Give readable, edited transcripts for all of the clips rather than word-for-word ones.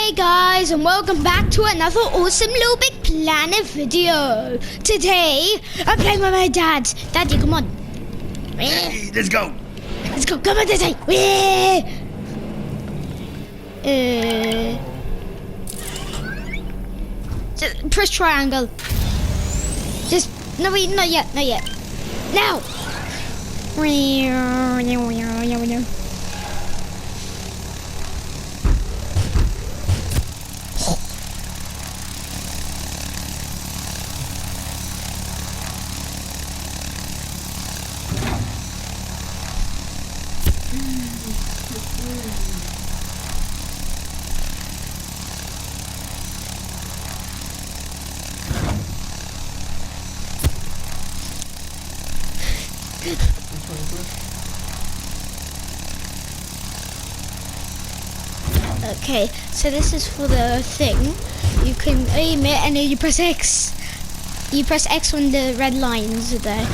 Hey guys, and welcome back to another awesome Little Big Planet video. Today, I'm playing with my dad. Daddy, come on. Hey, let's go. Let's go. Come on, Daddy. Just press triangle. Just, no wait, not yet, not yet. Now. Okay, so this is for the thing. You can aim it and then you press X. You press X when the red lines are there.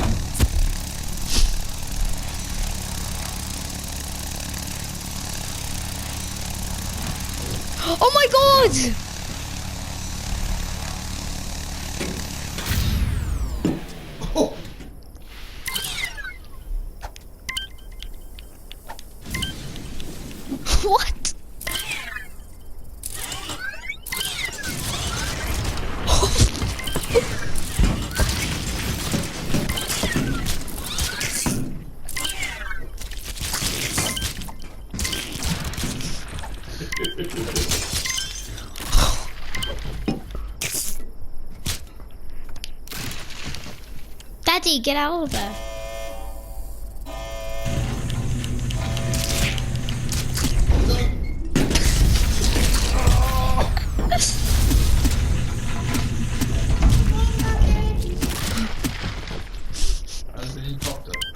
Oh my god! Oh. What? Daddy, get out of there.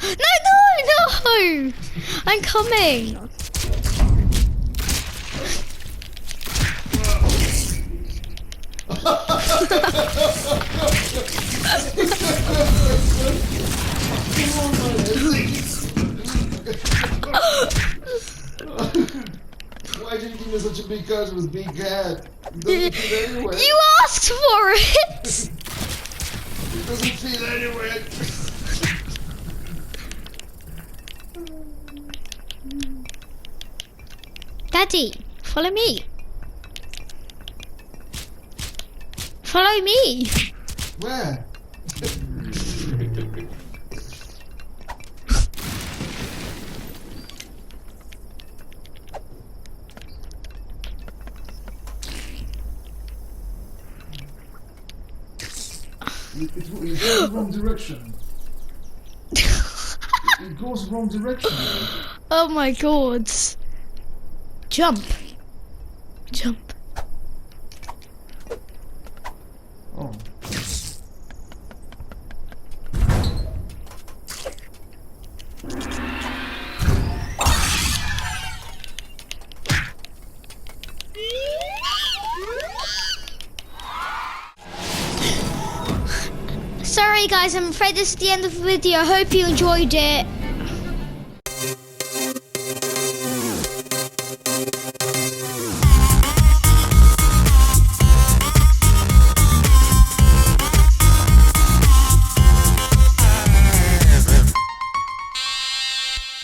No! I'm coming. Why did you give me such a big gun with a big head? It doesn't fit anywhere. You asked for it. It doesn't fit anywhere. Daddy, follow me. Follow me. Where? It goes the wrong direction. It goes the wrong direction. Oh my god. Jump. Jump. Oh. Sorry guys, I'm afraid this is the end of the video. I hope you enjoyed it.